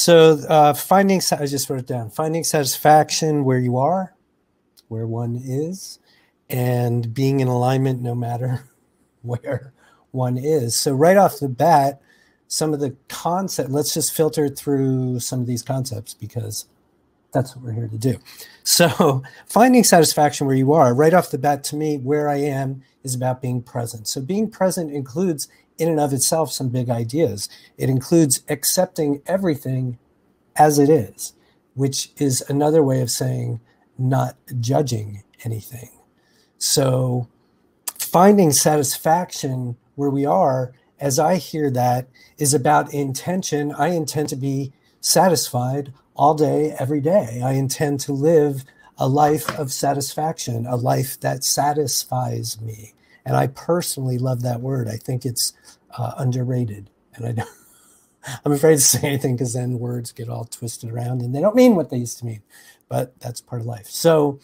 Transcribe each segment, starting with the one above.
So I just wrote it down, finding satisfaction where you are, where one is, and being in alignment no matter where one is. So right off the bat, some of the concept, let's just filter through some of these concepts because that's what we're here to do. So finding satisfaction where you are, right off the bat, to me, where I am is about being present. So being present includes in and of itself some big ideas. It includes accepting everything as it is, which is another way of saying not judging anything. So finding satisfaction where we are, as I hear that, is about intention. I intend to be satisfied all day, every day. I intend to live a life of satisfaction, a life that satisfies me. And I personally love that word. I think it's underrated. And I'm afraid to say anything because then words get all twisted around and they don't mean what they used to mean. But that's part of life. So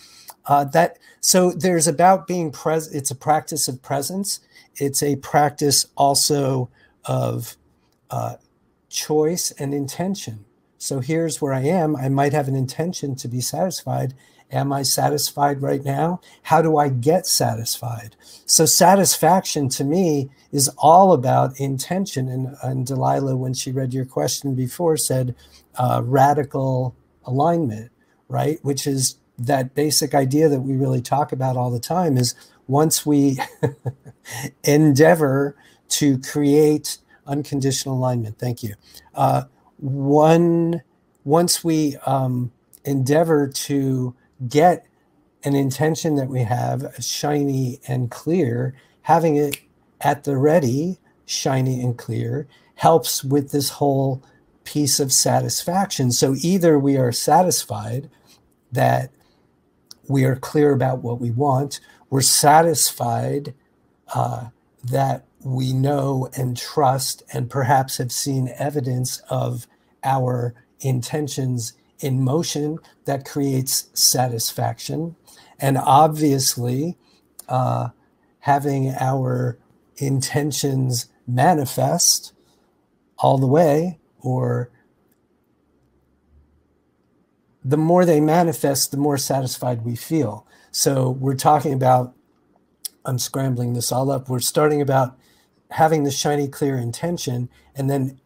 there's about being present. It's a practice of presence. It's a practice also of choice and intention. So here's where I am. I might have an intention to be satisfied. Am I satisfied right now? How do I get satisfied? So satisfaction to me is all about intention. And Delilah, when she read your question before, said radical alignment, right? Which is that basic idea that we really talk about all the time is once we endeavor to create unconditional alignment. Thank you. Once we endeavor to get an intention that we have shiny and clear, having it at the ready, shiny and clear, helps with this whole piece of satisfaction. So either we are satisfied that we are clear about what we want, we're satisfied that we know and trust and perhaps have seen evidence of our intentions in motion that creates satisfaction. And obviously, having our intentions manifest all the way, or the more they manifest, the more satisfied we feel. So we're talking about, I'm scrambling this all up. We're starting about having the shiny, clear intention, and then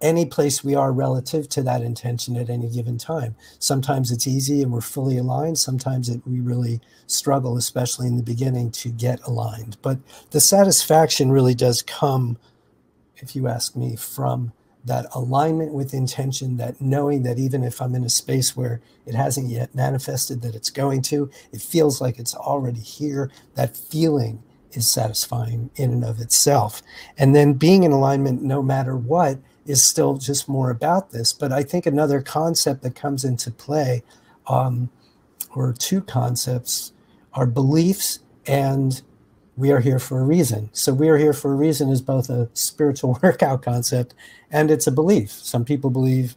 any place we are relative to that intention at any given time. Sometimes it's easy and we're fully aligned. Sometimes we really struggle, especially in the beginning, to get aligned. But the satisfaction really does come, if you ask me, from that alignment with intention, that knowing that even if I'm in a space where it hasn't yet manifested that it's going to, it feels like it's already here. That feeling is satisfying in and of itself. And then being in alignment no matter what is still just more about this. But I think another concept that comes into play, or two concepts, are beliefs and we are here for a reason. So we are here for a reason is both a spiritual workout concept and it's a belief. Some people believe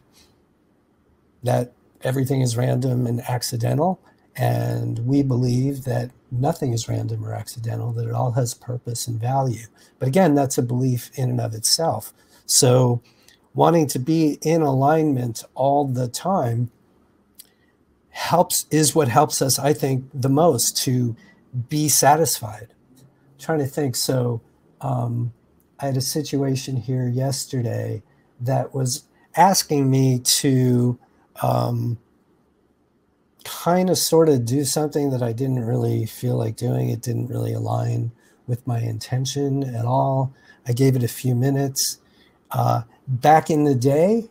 that everything is random and accidental, and we believe that nothing is random or accidental, that it all has purpose and value. But again, that's a belief in and of itself. So wanting to be in alignment all the time is what helps us, I think, the most to be satisfied. I'm trying to think. So I had a situation here yesterday that was asking me to kind of sort of do something that I didn't really feel like doing. It didn't really align with my intention at all. I gave it a few minutes. Back in the day,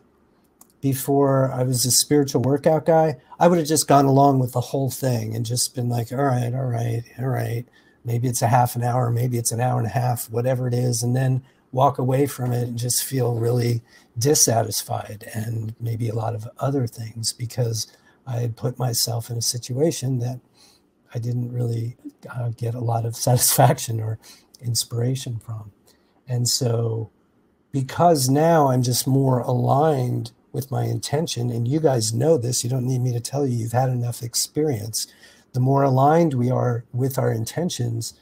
before I was a spiritual workout guy, I would have just gone along with the whole thing and just been like, all right. Maybe it's a half an hour, maybe it's an hour and a half, whatever it is, and then walk away from it and just feel really dissatisfied and maybe a lot of other things because I had put myself in a situation that I didn't really get a lot of satisfaction or inspiration from. And so because now I'm just more aligned with my intention, and you guys know this, you don't need me to tell you, you've had enough experience. The more aligned we are with our intentions,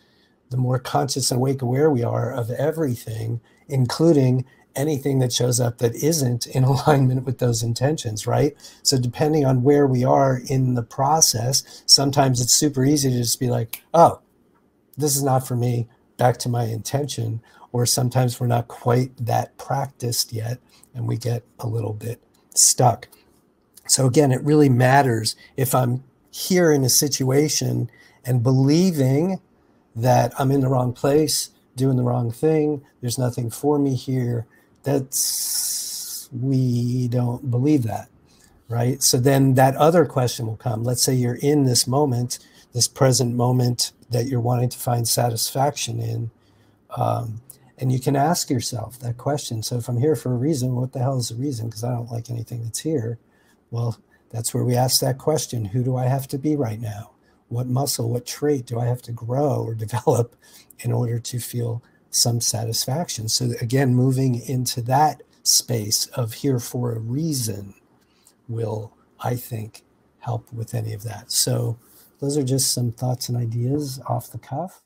the more conscious and awake aware we are of everything, including anything that shows up that isn't in alignment with those intentions, right? So depending on where we are in the process, sometimes it's super easy to just be like, oh, this is not for me, back to my intention. Or sometimes we're not quite that practiced yet and we get a little bit stuck. So again, it really matters if I'm here in a situation and believing that I'm in the wrong place, doing the wrong thing, there's nothing for me here. We don't believe that, right? So then that other question will come. Let's say you're in this moment, this present moment that you're wanting to find satisfaction in. And you can ask yourself that question. So if I'm here for a reason, what the hell is the reason? Because I don't like anything that's here. Well, that's where we ask that question. Who do I have to be right now? What muscle, what trait do I have to grow or develop in order to feel some satisfaction? So again, moving into that space of here for a reason will, I think, help with any of that. So those are just some thoughts and ideas off the cuff.